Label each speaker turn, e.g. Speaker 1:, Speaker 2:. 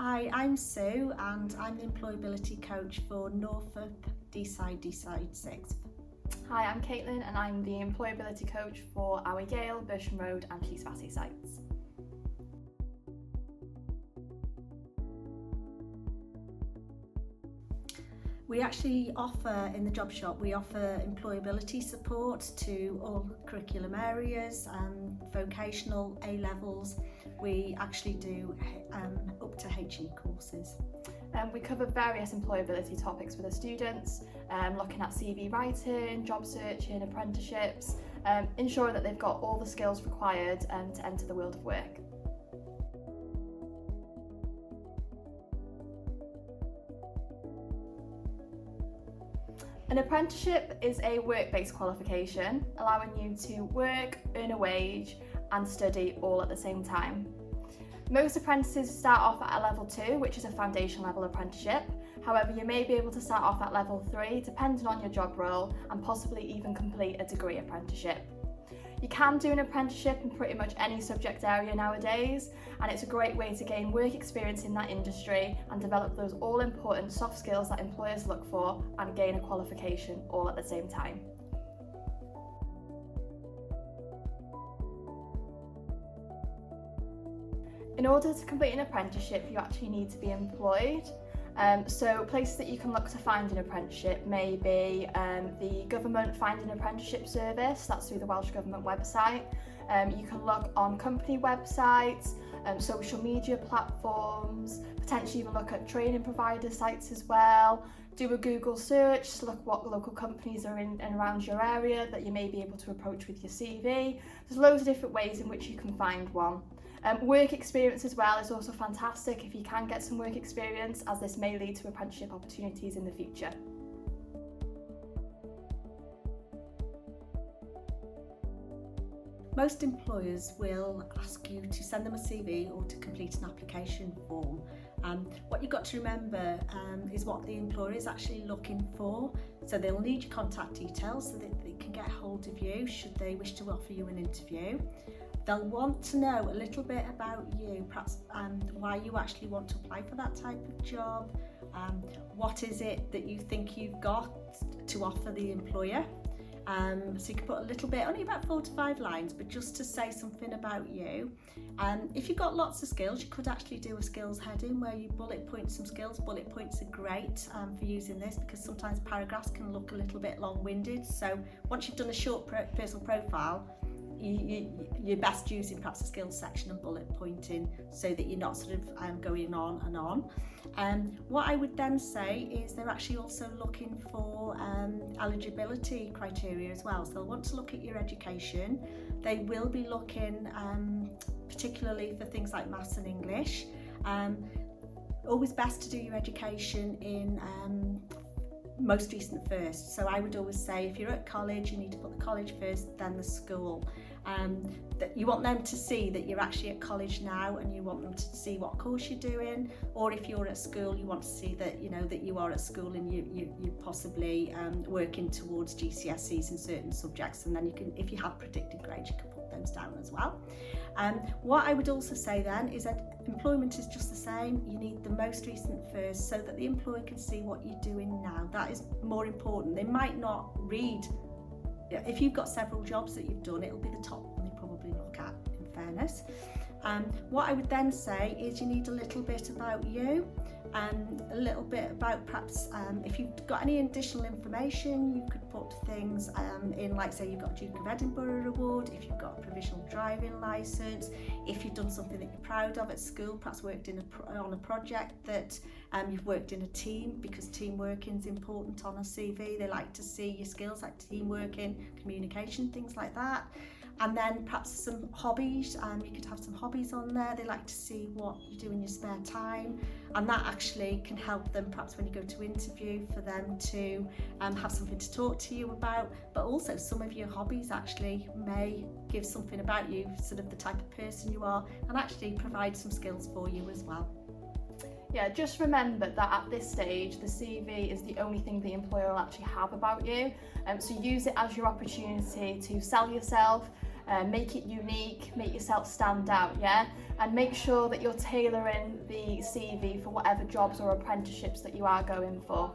Speaker 1: Hi, I'm Sue and I'm the employability coach for Norfolk, Deeside 6th.
Speaker 2: Hi, I'm Caitlin and I'm the employability coach for our Yale, Bersham Road and Peace Valley sites.
Speaker 1: We actually offer, in the job shop, we offer employability support to all curriculum areas, vocational, A-levels. We actually do up to HE courses.
Speaker 2: We cover various employability topics for the students, looking at CV writing, job searching, apprenticeships, ensuring that they've got all the skills required to enter the world of work. An apprenticeship is a work-based qualification, allowing you to work, earn a wage and study all at the same time. Most apprentices start off at a level 2, which is a foundation level apprenticeship. However, you may be able to start off at level 3, depending on your job role, and possibly even complete a degree apprenticeship. You can do an apprenticeship in pretty much any subject area nowadays, and it's a great way to gain work experience in that industry and develop those all-important soft skills that employers look for and gain a qualification all at the same time. In order to complete an apprenticeship, you actually need to be employed. So places that you can look to find an apprenticeship may be the government Finding Apprenticeship service, that's through the Welsh Government website. You can look on company websites, social media platforms, potentially even look at training provider sites as well. Do a Google search to look what local companies are in and around your area that you may be able to approach with your CV. There's loads of different ways in which you can find one. Work experience as well is also fantastic if you can get some work experience, as this may lead to apprenticeship opportunities in the future.
Speaker 1: Most employers will ask you to send them a CV or to complete an application form. What you've got to remember is what the employer is actually looking for. So they'll need your contact details so that they can get hold of you should they wish to offer you an interview. They'll want to know a little bit about you, perhaps why you actually want to apply for that type of job. What is it that you think you've got to offer the employer? So you can put a little bit, only about 4 to 5 lines, but just to say something about you. If you've got lots of skills, you could actually do a skills heading where you bullet point some skills. Bullet points are great for using this because sometimes paragraphs can look a little bit long-winded. So once you've done a short personal profile, you're best using perhaps a skills section and bullet pointing so that you're not sort of going on and on. What I would then say is they're actually also looking for eligibility criteria as well. So they'll want to look at your education. They will be looking particularly for things like maths and English. Always best to do your education in most recent first. So I would always say if you're at college, you need to put the college first, then the school. That you want them to see that you're actually at college now, and you want them to see what course you're doing. Or if you're at school, you want to see that that you are at school and you're possibly working towards GCSEs in certain subjects, and then you can, if you have predicted grades, you can put those down as well. What I would also say then is that employment is just the same. You need the most recent first so that the employer can see what you're doing now. That is more important. They might not read. If you've got several jobs that you've done, it'll be the top one they probably look at, in fairness. What I would then say is you need a little bit about you, a little bit about perhaps if you've got any additional information, you could put things in, like say you've got a Duke of Edinburgh award, if you've got a provisional driving licence, if you've done something that you're proud of at school, perhaps worked on a project that you've worked in a team, because team working is important on a CV. They like to see your skills like team working, communication, things like that. And then perhaps some hobbies, you could have some hobbies on there. They like to see what you do in your spare time, and that actually can help them perhaps when you go to interview, for them to have something to talk to you about. But also some of your hobbies actually may give something about you, sort of the type of person you are, and actually provide some skills for you as well.
Speaker 2: Yeah, just remember that at this stage, the CV is the only thing the employer will actually have about you. So use it as your opportunity to sell yourself, make it unique, make yourself stand out, yeah? And make sure that you're tailoring the CV for whatever jobs or apprenticeships that you are going for.